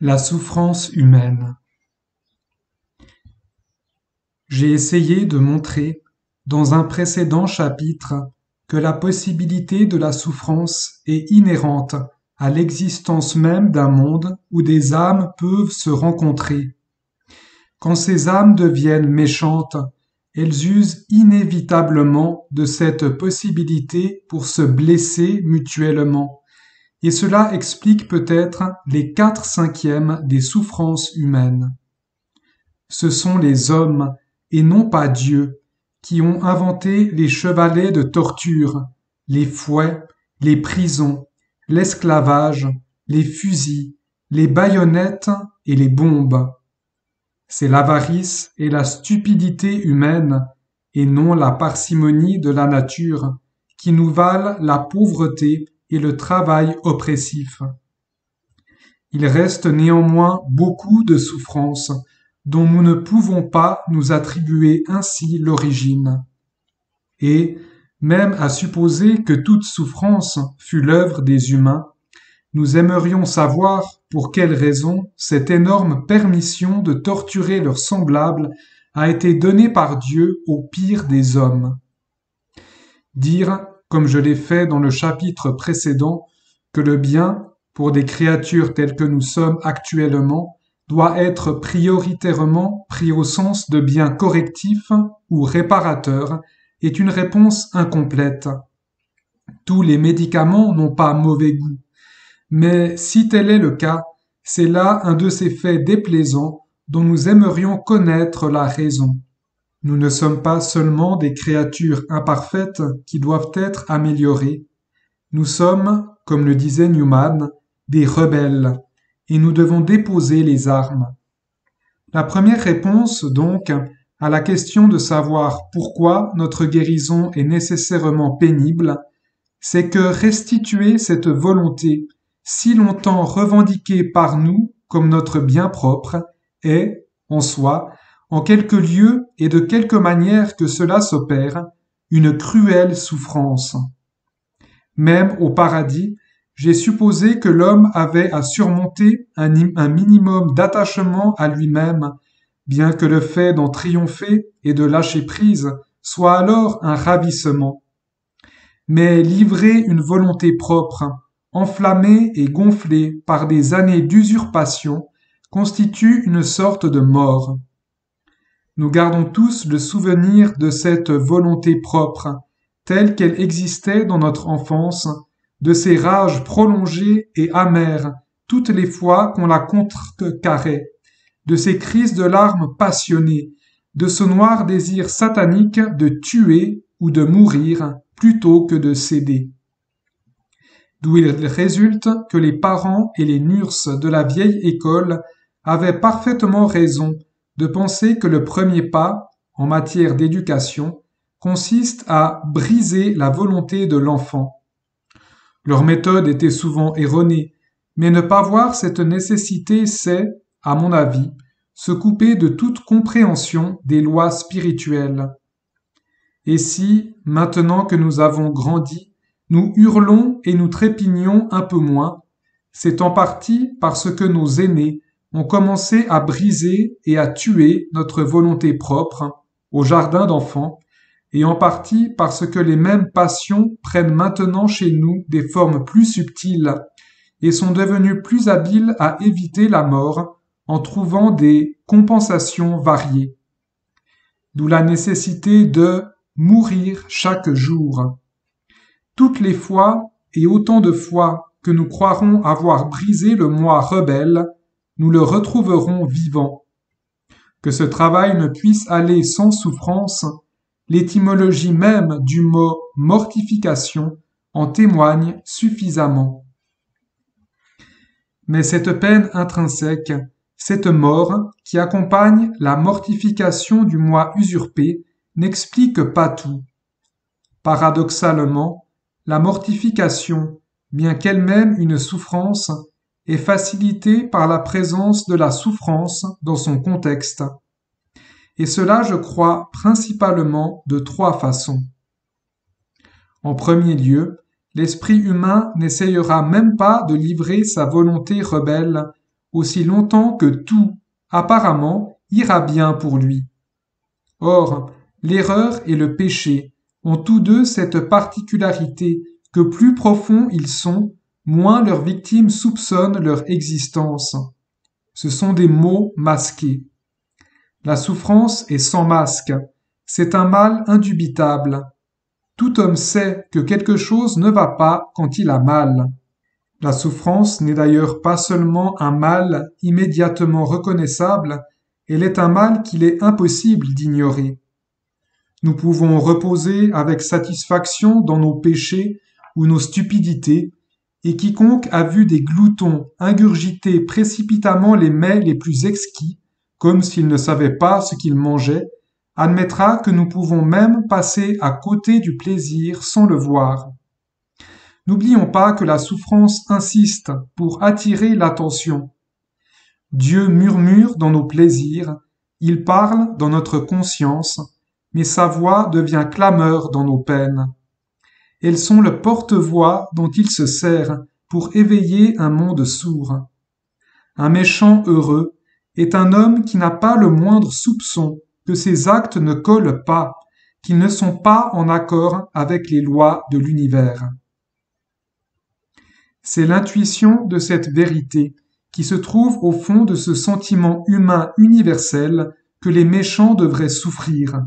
La souffrance humaine. J'ai essayé de montrer, dans un précédent chapitre, que la possibilité de la souffrance est inhérente à l'existence même d'un monde où des âmes peuvent se rencontrer. Quand ces âmes deviennent méchantes, elles usent inévitablement de cette possibilité pour se blesser mutuellement. Et cela explique peut-être les 4/5 des souffrances humaines. Ce sont les hommes, et non pas Dieu, qui ont inventé les chevalets de torture, les fouets, les prisons, l'esclavage, les fusils, les baïonnettes et les bombes. C'est l'avarice et la stupidité humaine, et non la parcimonie de la nature, qui nous valent la pauvreté et le travail oppressif. Il reste néanmoins beaucoup de souffrances dont nous ne pouvons pas nous attribuer ainsi l'origine. Et, même à supposer que toute souffrance fût l'œuvre des humains, nous aimerions savoir pour quelle raison cette énorme permission de torturer leurs semblables a été donnée par Dieu au pire des hommes. Dire, comme je l'ai fait dans le chapitre précédent, que le bien, pour des créatures telles que nous sommes actuellement, doit être prioritairement pris au sens de bien correctif ou réparateur, est une réponse incomplète. Tous les médicaments n'ont pas mauvais goût, mais si tel est le cas, c'est là un de ces faits déplaisants dont nous aimerions connaître la raison. Nous ne sommes pas seulement des créatures imparfaites qui doivent être améliorées. Nous sommes, comme le disait Newman, des rebelles, et nous devons déposer les armes. La première réponse, donc, à la question de savoir pourquoi notre guérison est nécessairement pénible, c'est que restituer cette volonté, si longtemps revendiquée par nous comme notre bien propre, est, en soi, en quelque lieu et de quelque manière que cela s'opère, une cruelle souffrance. Même au paradis, j'ai supposé que l'homme avait à surmonter un minimum d'attachement à lui-même, bien que le fait d'en triompher et de lâcher prise soit alors un ravissement. Mais livrer une volonté propre, enflammée et gonflée par des années d'usurpation, constitue une sorte de mort. Nous gardons tous le souvenir de cette volonté propre, telle qu'elle existait dans notre enfance, de ces rages prolongées et amères toutes les fois qu'on la contrecarrait, de ces crises de larmes passionnées, de ce noir désir satanique de tuer ou de mourir plutôt que de céder. D'où il résulte que les parents et les nurses de la vieille école avaient parfaitement raison de penser que le premier pas, en matière d'éducation, consiste à briser la volonté de l'enfant. Leur méthode était souvent erronée, mais ne pas voir cette nécessité, c'est, à mon avis, se couper de toute compréhension des lois spirituelles. Et si, maintenant que nous avons grandi, nous hurlons et nous trépignons un peu moins, c'est en partie parce que nos aînés ont commencé à briser et à tuer notre volonté propre au jardin d'enfants, et en partie parce que les mêmes passions prennent maintenant chez nous des formes plus subtiles et sont devenues plus habiles à éviter la mort en trouvant des compensations variées. D'où la nécessité de mourir chaque jour. Toutes les fois et autant de fois que nous croirons avoir brisé le moi rebelle, nous le retrouverons vivant. Que ce travail ne puisse aller sans souffrance, l'étymologie même du mot mortification en témoigne suffisamment. Mais cette peine intrinsèque, cette mort qui accompagne la mortification du moi usurpé, n'explique pas tout. Paradoxalement, la mortification, bien qu'elle-même une souffrance, est facilitée par la présence de la souffrance dans son contexte. Et cela, je crois, principalement de 3 façons. En premier lieu, l'esprit humain n'essayera même pas de livrer sa volonté rebelle aussi longtemps que tout, apparemment, ira bien pour lui. Or, l'erreur et le péché ont tous deux cette particularité que plus profonds ils sont, moins leurs victimes soupçonnent leur existence. Ce sont des maux masqués. La souffrance est sans masque. C'est un mal indubitable. Tout homme sait que quelque chose ne va pas quand il a mal. La souffrance n'est d'ailleurs pas seulement un mal immédiatement reconnaissable, elle est un mal qu'il est impossible d'ignorer. Nous pouvons reposer avec satisfaction dans nos péchés ou nos stupidités, et quiconque a vu des gloutons ingurgiter précipitamment les mets les plus exquis, comme s'ils ne savaient pas ce qu'ils mangeaient, admettra que nous pouvons même passer à côté du plaisir sans le voir. N'oublions pas que la souffrance insiste pour attirer l'attention. Dieu murmure dans nos plaisirs, il parle dans notre conscience, mais sa voix devient clameur dans nos peines. Elles sont le porte-voix dont il se sert pour éveiller un monde sourd. Un méchant heureux est un homme qui n'a pas le moindre soupçon que ses actes ne collent pas, qu'ils ne sont pas en accord avec les lois de l'univers. C'est l'intuition de cette vérité qui se trouve au fond de ce sentiment humain universel que les méchants devraient souffrir.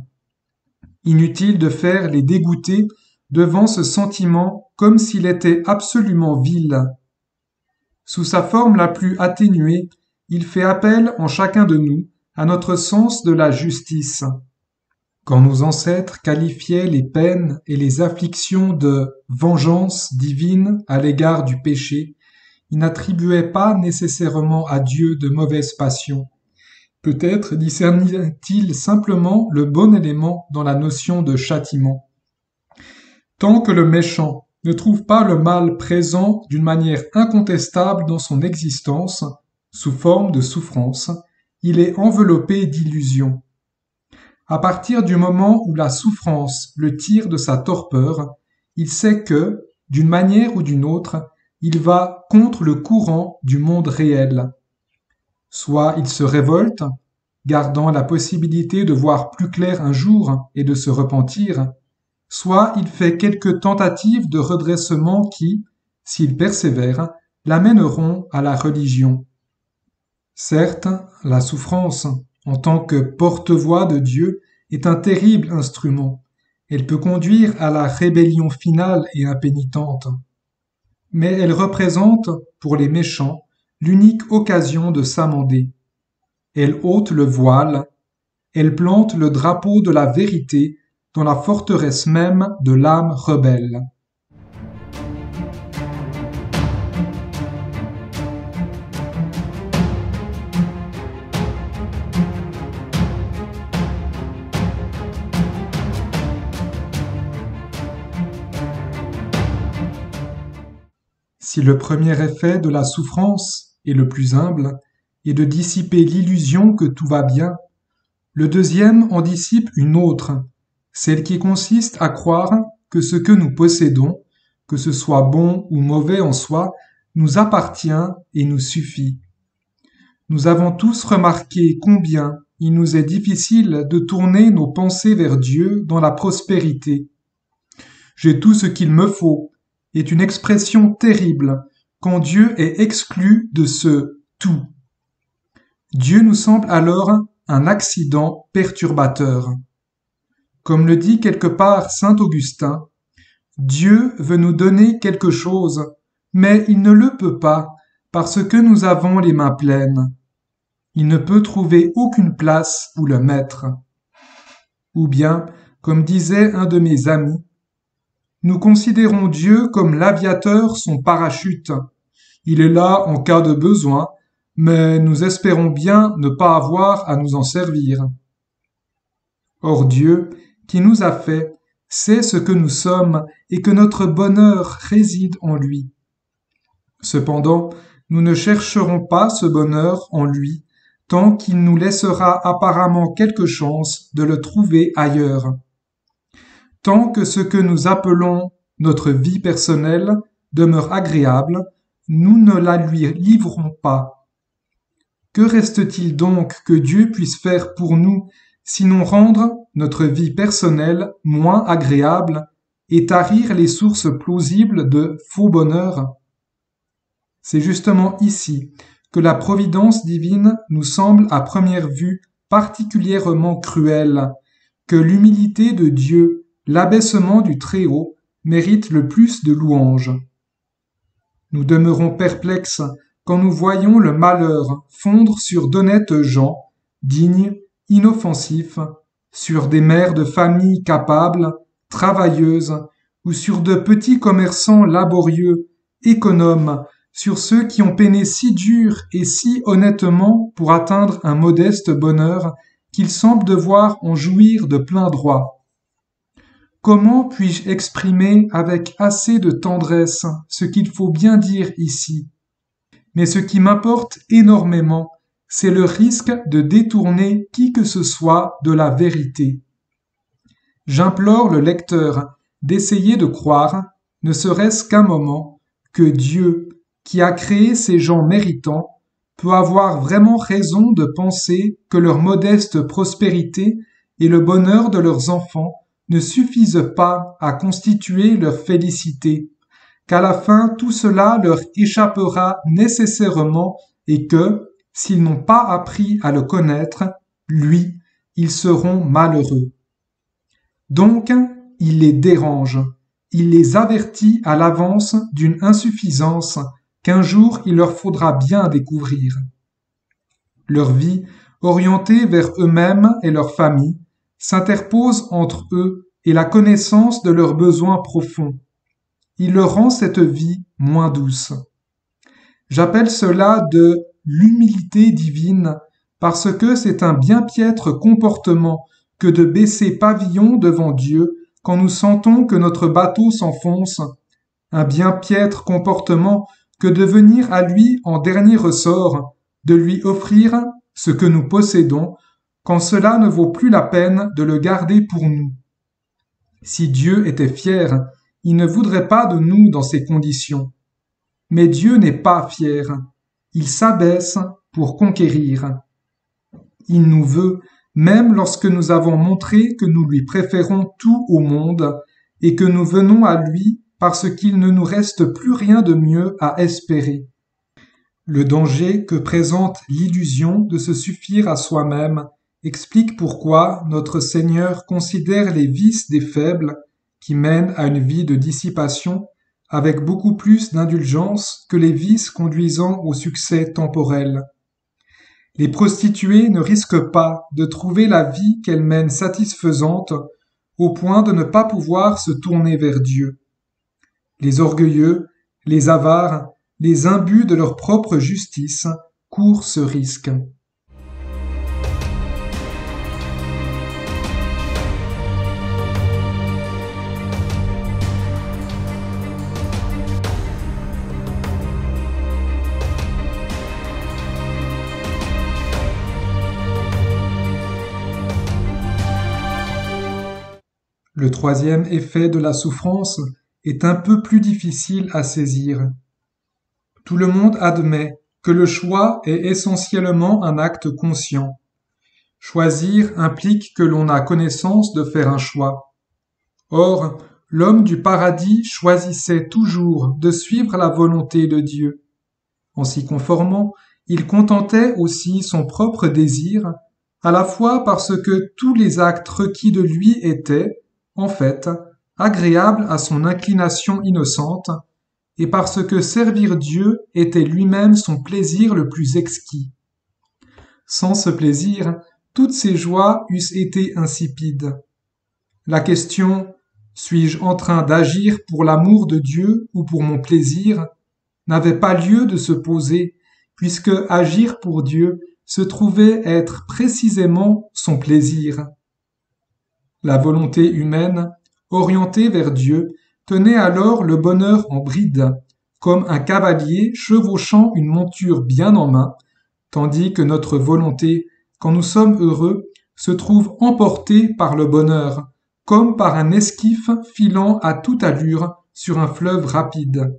Inutile de faire les dégoûter devant ce sentiment comme s'il était absolument vil. Sous sa forme la plus atténuée, il fait appel en chacun de nous à notre sens de la justice. Quand nos ancêtres qualifiaient les peines et les afflictions de vengeance divine à l'égard du péché, ils n'attribuaient pas nécessairement à Dieu de mauvaises passions. Peut-être discernait-il simplement le bon élément dans la notion de châtiment. Tant que le méchant ne trouve pas le mal présent d'une manière incontestable dans son existence, sous forme de souffrance, il est enveloppé d'illusions. À partir du moment où la souffrance le tire de sa torpeur, il sait que, d'une manière ou d'une autre, il va contre le courant du monde réel. Soit il se révolte, gardant la possibilité de voir plus clair un jour et de se repentir, soit il fait quelques tentatives de redressement qui, s'il persévère, l'amèneront à la religion. Certes, la souffrance, en tant que porte-voix de Dieu, est un terrible instrument. Elle peut conduire à la rébellion finale et impénitente. Mais elle représente, pour les méchants, l'unique occasion de s'amender. Elle ôte le voile, elle plante le drapeau de la vérité dans la forteresse même de l'âme rebelle. Si le premier effet de la souffrance, et le plus humble, est de dissiper l'illusion que tout va bien, le deuxième en dissipe une autre, celle qui consiste à croire que ce que nous possédons, que ce soit bon ou mauvais en soi, nous appartient et nous suffit. Nous avons tous remarqué combien il nous est difficile de tourner nos pensées vers Dieu dans la prospérité. J'ai tout ce qu'il me faut est une expression terrible quand Dieu est exclu de ce tout. Dieu nous semble alors un accident perturbateur. Comme le dit quelque part saint Augustin, Dieu veut nous donner quelque chose, mais il ne le peut pas parce que nous avons les mains pleines. Il ne peut trouver aucune place où le mettre. Ou bien, comme disait un de mes amis, nous considérons Dieu comme l'aviateur son parachute. Il est là en cas de besoin, mais nous espérons bien ne pas avoir à nous en servir. Or Dieu, qui nous a fait, sait ce que nous sommes et que notre bonheur réside en lui. Cependant, nous ne chercherons pas ce bonheur en lui tant qu'il nous laissera apparemment quelque chance de le trouver ailleurs. Tant que ce que nous appelons notre vie personnelle demeure agréable, nous ne la lui livrons pas. Que reste-t-il donc que Dieu puisse faire pour nous, sinon rendre notre vie personnelle moins agréable et tarir les sources plausibles de faux bonheur? C'est justement ici que la providence divine nous semble à première vue particulièrement cruelle, que l'humilité de Dieu, l'abaissement du Très-Haut, méritent le plus de louanges. Nous demeurons perplexes quand nous voyons le malheur fondre sur d'honnêtes gens, dignes, inoffensifs, sur des mères de famille capables, travailleuses, ou sur de petits commerçants laborieux, économes, sur ceux qui ont peiné si dur et si honnêtement pour atteindre un modeste bonheur qu'ils semblent devoir en jouir de plein droit. Comment puis-je exprimer avec assez de tendresse ce qu'il faut bien dire ici? Mais ce qui m'importe énormément, c'est le risque de détourner qui que ce soit de la vérité. J'implore le lecteur d'essayer de croire, ne serait-ce qu'un moment, que Dieu, qui a créé ces gens méritants, peut avoir vraiment raison de penser que leur modeste prospérité et le bonheur de leurs enfants ne suffisent pas à constituer leur félicité, qu'à la fin tout cela leur échappera nécessairement et que, s'ils n'ont pas appris à le connaître, lui, ils seront malheureux. Donc, il les dérange, il les avertit à l'avance d'une insuffisance qu'un jour il leur faudra bien découvrir. Leur vie, orientée vers eux-mêmes et leur famille, s'interpose entre eux et la connaissance de leurs besoins profonds. Il leur rend cette vie moins douce. J'appelle cela de l'humilité divine parce que c'est un bien piètre comportement que de baisser pavillon devant Dieu quand nous sentons que notre bateau s'enfonce, un bien piètre comportement que de venir à lui en dernier ressort, de lui offrir ce que nous possédons, quand cela ne vaut plus la peine de le garder pour nous. Si Dieu était fier, il ne voudrait pas de nous dans ces conditions. Mais Dieu n'est pas fier, il s'abaisse pour conquérir. Il nous veut, même lorsque nous avons montré que nous lui préférons tout au monde et que nous venons à lui parce qu'il ne nous reste plus rien de mieux à espérer. Le danger que présente l'illusion de se suffire à soi-même explique pourquoi notre Seigneur considère les vices des faibles, qui mènent à une vie de dissipation, avec beaucoup plus d'indulgence que les vices conduisant au succès temporel. Les prostituées ne risquent pas de trouver la vie qu'elles mènent satisfaisante au point de ne pas pouvoir se tourner vers Dieu. Les orgueilleux, les avares, les imbus de leur propre justice courent ce risque. Le troisième effet de la souffrance est un peu plus difficile à saisir. Tout le monde admet que le choix est essentiellement un acte conscient. Choisir implique que l'on a connaissance de faire un choix. Or, l'homme du paradis choisissait toujours de suivre la volonté de Dieu. En s'y conformant, il contentait aussi son propre désir, à la fois parce que tous les actes requis de lui étaient, en fait, agréables à son inclination innocente, et parce que servir Dieu était lui-même son plaisir le plus exquis. Sans ce plaisir, toutes ces joies eussent été insipides. La question « suis-je en train d'agir pour l'amour de Dieu ou pour mon plaisir ?» n'avait pas lieu de se poser, puisque agir pour Dieu se trouvait être précisément son plaisir. La volonté humaine, orientée vers Dieu, tenait alors le bonheur en bride, comme un cavalier chevauchant une monture bien en main, tandis que notre volonté, quand nous sommes heureux, se trouve emportée par le bonheur, comme par un esquif filant à toute allure sur un fleuve rapide.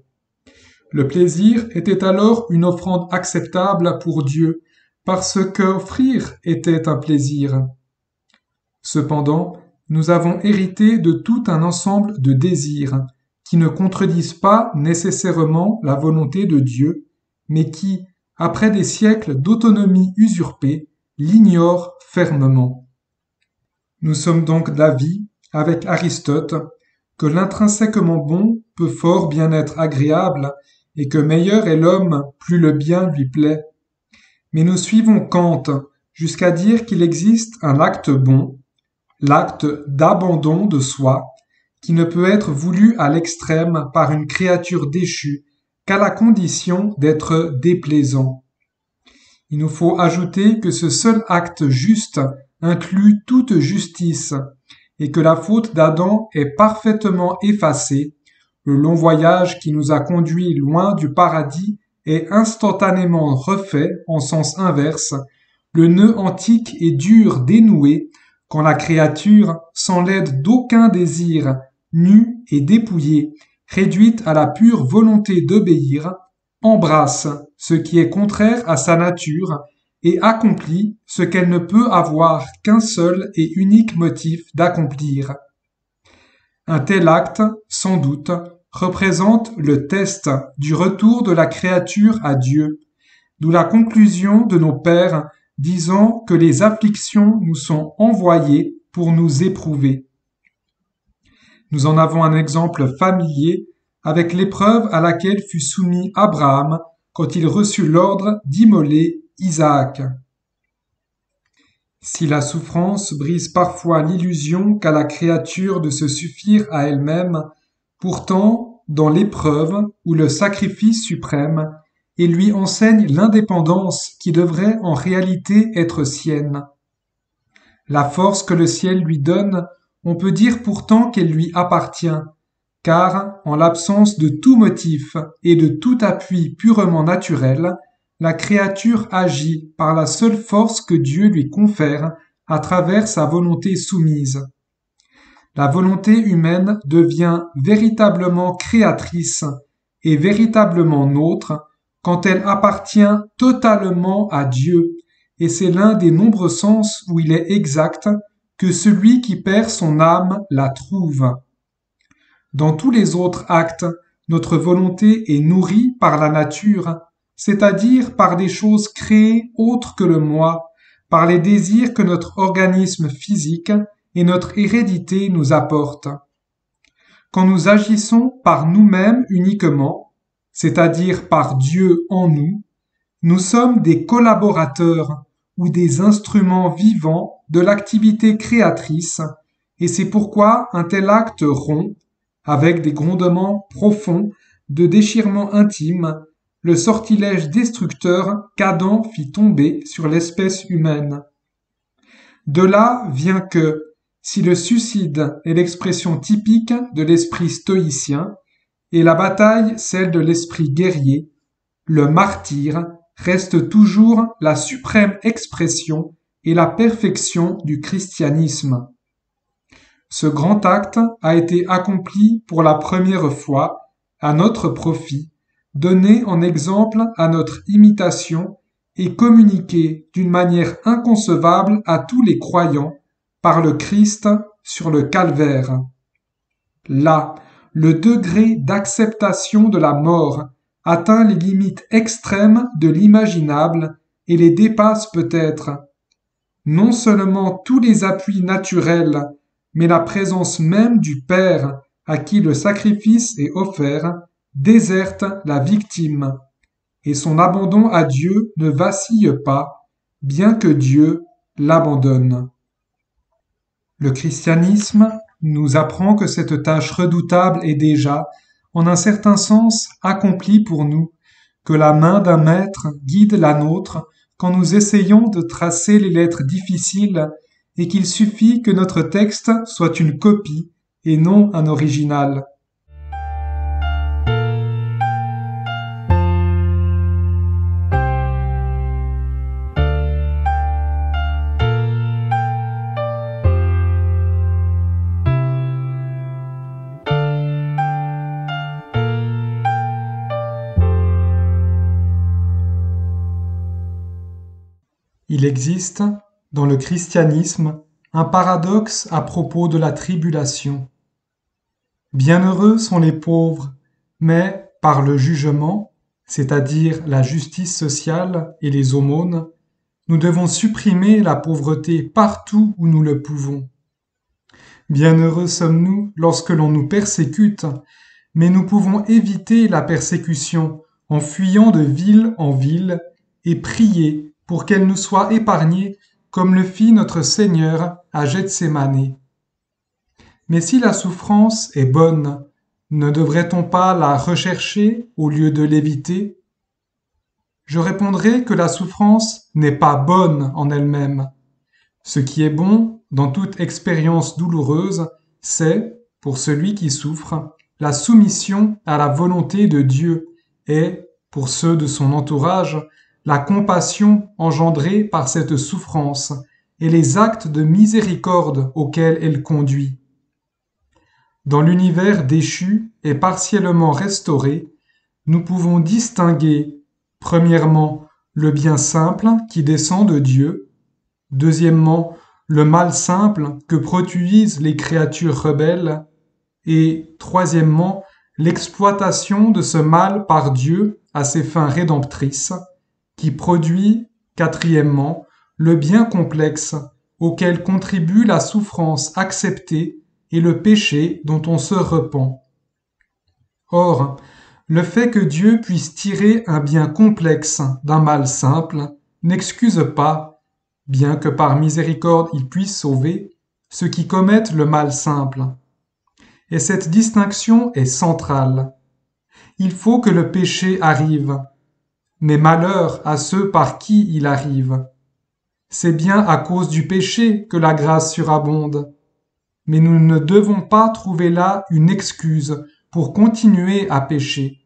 Le plaisir était alors une offrande acceptable pour Dieu, parce qu'offrir était un plaisir. Cependant, nous avons hérité de tout un ensemble de désirs qui ne contredisent pas nécessairement la volonté de Dieu, mais qui, après des siècles d'autonomie usurpée, l'ignorent fermement. Nous sommes donc d'avis, avec Aristote, que l'intrinsèquement bon peut fort bien être agréable, et que meilleur est l'homme plus le bien lui plaît. Mais nous suivons Kant jusqu'à dire qu'il existe un acte bon, l'acte d'abandon de soi, qui ne peut être voulu à l'extrême par une créature déchue qu'à la condition d'être déplaisant. Il nous faut ajouter que ce seul acte juste inclut toute justice, et que la faute d'Adam est parfaitement effacée, le long voyage qui nous a conduits loin du paradis est instantanément refait en sens inverse, le nœud antique est dur dénoué quand la créature, sans l'aide d'aucun désir, nue et dépouillée, réduite à la pure volonté d'obéir, embrasse ce qui est contraire à sa nature et accomplit ce qu'elle ne peut avoir qu'un seul et unique motif d'accomplir. Un tel acte, sans doute, représente le test du retour de la créature à Dieu, d'où la conclusion de nos pères disant que les afflictions nous sont envoyées pour nous éprouver. Nous en avons un exemple familier avec l'épreuve à laquelle fut soumis Abraham quand il reçut l'ordre d'immoler Isaac. Si la souffrance brise parfois l'illusion qu'a la créature de se suffire à elle-même, pourtant, dans l'épreuve ou le sacrifice suprême, il lui enseigne l'indépendance qui devrait en réalité être sienne. La force que le ciel lui donne, on peut dire pourtant qu'elle lui appartient, car, en l'absence de tout motif et de tout appui purement naturel, la créature agit par la seule force que Dieu lui confère à travers sa volonté soumise. La volonté humaine devient véritablement créatrice et véritablement nôtre quand elle appartient totalement à Dieu, et c'est l'un des nombreux sens où il est exact que celui qui perd son âme la trouve. Dans tous les autres actes, notre volonté est nourrie par la nature, c'est-à-dire par des choses créées autres que le moi, par les désirs que notre organisme physique et notre hérédité nous apportent. Quand nous agissons par nous-mêmes uniquement, c'est-à-dire par Dieu en nous, nous sommes des collaborateurs ou des instruments vivants de l'activité créatrice, et c'est pourquoi un tel acte rompt, avec des grondements profonds de déchirement intime, le sortilège destructeur qu'Adam fit tomber sur l'espèce humaine. De là vient que, si le suicide est l'expression typique de l'esprit stoïcien, et la bataille celle de l'esprit guerrier, le martyre reste toujours la suprême expression et la perfection du christianisme. Ce grand acte a été accompli pour la première fois, à notre profit, donné en exemple à notre imitation et communiqué d'une manière inconcevable à tous les croyants par le Christ sur le calvaire. Là, le degré d'acceptation de la mort atteint les limites extrêmes de l'imaginable et les dépasse peut-être. Non seulement tous les appuis naturels, mais la présence même du Père à qui le sacrifice est offert déserte la victime, et son abandon à Dieu ne vacille pas, bien que Dieu l'abandonne. Le christianisme nous apprend que cette tâche redoutable est déjà, en un certain sens, accomplie pour nous, que la main d'un maître guide la nôtre quand nous essayons de tracer les lettres difficiles et qu'il suffit que notre texte soit une copie et non un original. Il existe, dans le christianisme, un paradoxe à propos de la tribulation. Bienheureux sont les pauvres, mais par le jugement, c'est-à-dire la justice sociale et les aumônes, nous devons supprimer la pauvreté partout où nous le pouvons. Bienheureux sommes-nous lorsque l'on nous persécute, mais nous pouvons éviter la persécution en fuyant de ville en ville et prier pour qu'elle nous soit épargnée comme le fit notre Seigneur à Gethsémane. Mais si la souffrance est bonne, ne devrait-on pas la rechercher au lieu de l'éviter? Je répondrai que la souffrance n'est pas bonne en elle-même. Ce qui est bon dans toute expérience douloureuse, c'est, pour celui qui souffre, la soumission à la volonté de Dieu et, pour ceux de son entourage, la compassion engendrée par cette souffrance et les actes de miséricorde auxquels elle conduit. Dans l'univers déchu et partiellement restauré, nous pouvons distinguer, premièrement, le bien simple qui descend de Dieu, deuxièmement, le mal simple que produisent les créatures rebelles, et troisièmement, l'exploitation de ce mal par Dieu à ses fins rédemptrices, qui produit, quatrièmement, le bien complexe auquel contribue la souffrance acceptée et le péché dont on se repent. Or, le fait que Dieu puisse tirer un bien complexe d'un mal simple n'excuse pas, bien que par miséricorde il puisse sauver, ceux qui commettent le mal simple. Et cette distinction est centrale. Il faut que le péché arrive, mais malheur à ceux par qui il arrive. C'est bien à cause du péché que la grâce surabonde. Mais nous ne devons pas trouver là une excuse pour continuer à pécher.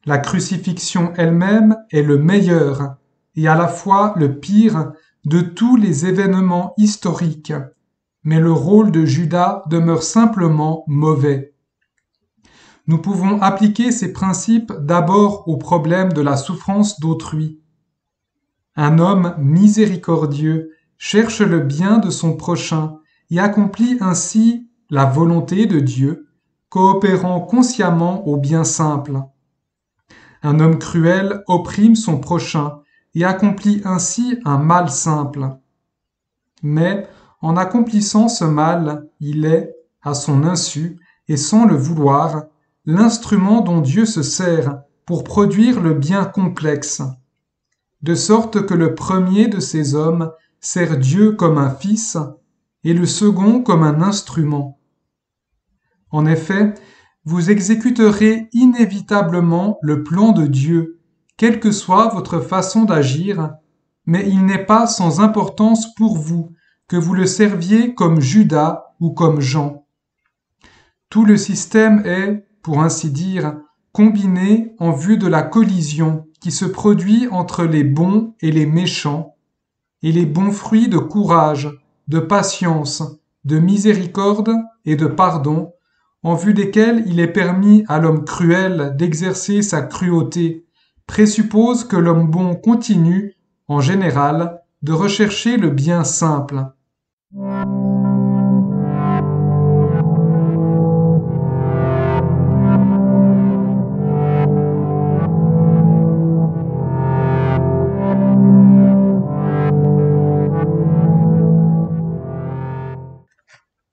La crucifixion elle-même est le meilleur et à la fois le pire de tous les événements historiques, mais le rôle de Judas demeure simplement mauvais. Nous pouvons appliquer ces principes d'abord au problème de la souffrance d'autrui. Un homme miséricordieux cherche le bien de son prochain et accomplit ainsi la volonté de Dieu, coopérant consciemment au bien simple. Un homme cruel opprime son prochain et accomplit ainsi un mal simple. Mais, en accomplissant ce mal, il est, à son insu et sans le vouloir, l'instrument dont Dieu se sert pour produire le bien complexe, de sorte que le premier de ces hommes sert Dieu comme un fils et le second comme un instrument. En effet, vous exécuterez inévitablement le plan de Dieu, quelle que soit votre façon d'agir, mais il n'est pas sans importance pour vous que vous le serviez comme Judas ou comme Jean. Tout le système est, pour ainsi dire, combiné en vue de la collision qui se produit entre les bons et les méchants, et les bons fruits de courage, de patience, de miséricorde et de pardon, en vue desquels il est permis à l'homme cruel d'exercer sa cruauté, présuppose que l'homme bon continue, en général, de rechercher le bien simple.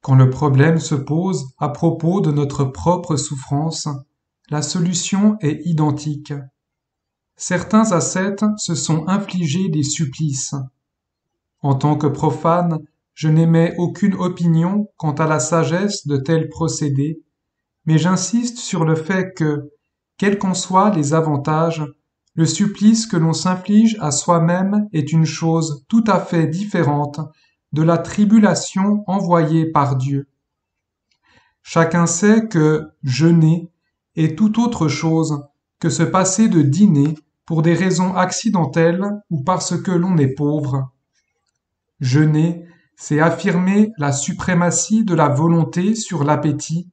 Quand le problème se pose à propos de notre propre souffrance, la solution est identique. Certains ascètes se sont infligés des supplices. En tant que profane, je n'émets aucune opinion quant à la sagesse de tels procédés, mais j'insiste sur le fait que, quels qu'en soient les avantages, le supplice que l'on s'inflige à soi-même est une chose tout à fait différente de la tribulation envoyée par Dieu. Chacun sait que jeûner est tout autre chose que se passer de dîner pour des raisons accidentelles ou parce que l'on est pauvre. Jeûner, c'est affirmer la suprématie de la volonté sur l'appétit,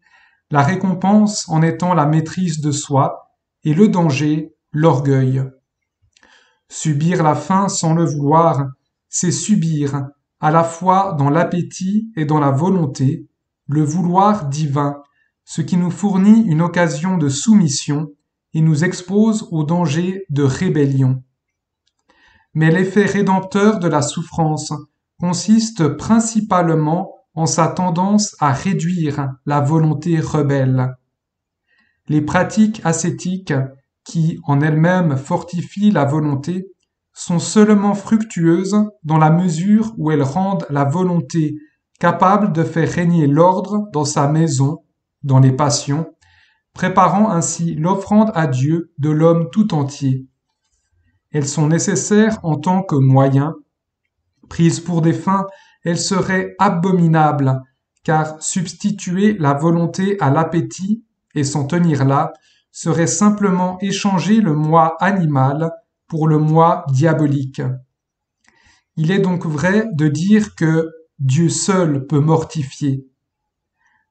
la récompense en étant la maîtrise de soi, et le danger, l'orgueil. Subir la faim sans le vouloir, c'est subir, à la fois dans l'appétit et dans la volonté, le vouloir divin, ce qui nous fournit une occasion de soumission et nous expose au danger de rébellion. Mais l'effet rédempteur de la souffrance consiste principalement en sa tendance à réduire la volonté rebelle. Les pratiques ascétiques, qui en elles-mêmes fortifient la volonté, sont seulement fructueuses dans la mesure où elles rendent la volonté capable de faire régner l'ordre dans sa maison, dans les passions, préparant ainsi l'offrande à Dieu de l'homme tout entier. Elles sont nécessaires en tant que moyens. Prises pour des fins, elles seraient abominables, car substituer la volonté à l'appétit et s'en tenir là serait simplement échanger le moi animal pour le moi diabolique. Il est donc vrai de dire que Dieu seul peut mortifier.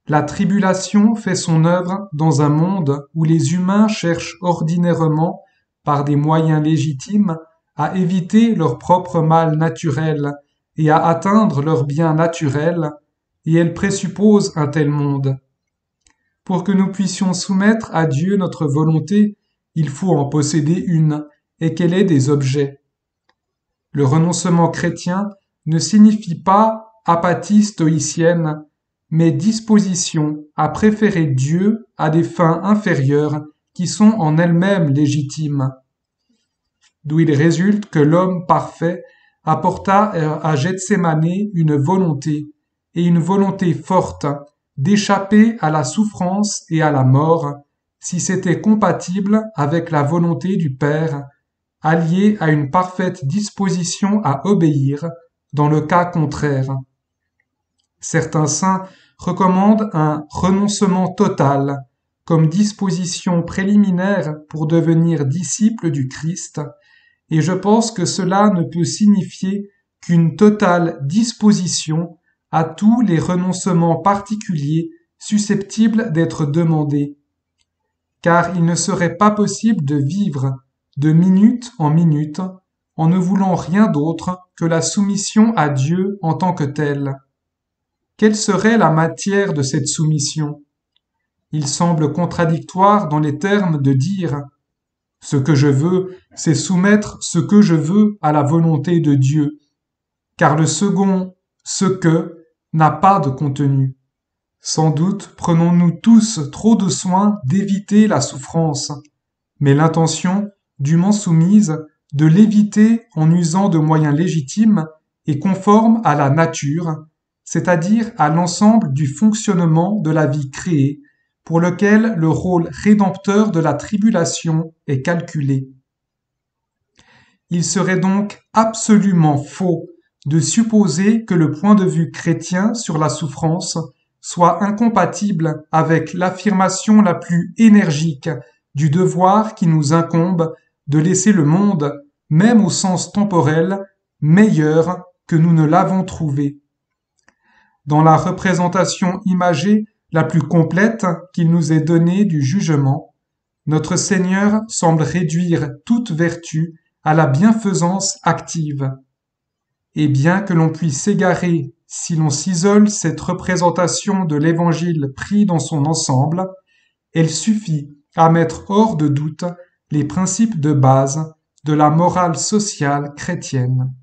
La tribulation fait son œuvre dans un monde où les humains cherchent ordinairement, par des moyens légitimes, à éviter leur propre mal naturel et à atteindre leur bien naturel, et elle présuppose un tel monde. Pour que nous puissions soumettre à Dieu notre volonté, il faut en posséder une, et qu'elle ait des objets. Le renoncement chrétien ne signifie pas apathie stoïcienne, mais disposition à préférer Dieu à des fins inférieures qui sont en elles-mêmes légitimes. D'où il résulte que l'homme parfait apporta à Gethsémane une volonté, et une volonté forte, d'échapper à la souffrance et à la mort, si c'était compatible avec la volonté du Père, alliée à une parfaite disposition à obéir dans le cas contraire. Certains saints recommandent un renoncement total comme disposition préliminaire pour devenir disciple du Christ, et je pense que cela ne peut signifier qu'une totale disposition à tous les renoncements particuliers susceptibles d'être demandés, car il ne serait pas possible de vivre de minute en minute en ne voulant rien d'autre que la soumission à Dieu en tant que telle. Quelle serait la matière de cette soumission? Il semble contradictoire dans les termes de dire « Ce que je veux, c'est soumettre ce que je veux à la volonté de Dieu », car le second « ce que » n'a pas de contenu. Sans doute prenons-nous tous trop de soin d'éviter la souffrance, mais l'intention, dûment soumise, de l'éviter en usant de moyens légitimes et conformes à la nature, c'est-à-dire à l'ensemble du fonctionnement de la vie créée, pour lequel le rôle rédempteur de la tribulation est calculé. Il serait donc absolument faux de supposer que le point de vue chrétien sur la souffrance soit incompatible avec l'affirmation la plus énergique du devoir qui nous incombe de laisser le monde, même au sens temporel, meilleur que nous ne l'avons trouvé. Dans la représentation imagée la plus complète qu'il nous est donnée du jugement, notre Seigneur semble réduire toute vertu à la bienfaisance active. Et bien que l'on puisse s'égarer si l'on s'isole cette représentation de l'Évangile pris dans son ensemble, elle suffit à mettre hors de doute les principes de base de la morale sociale chrétienne.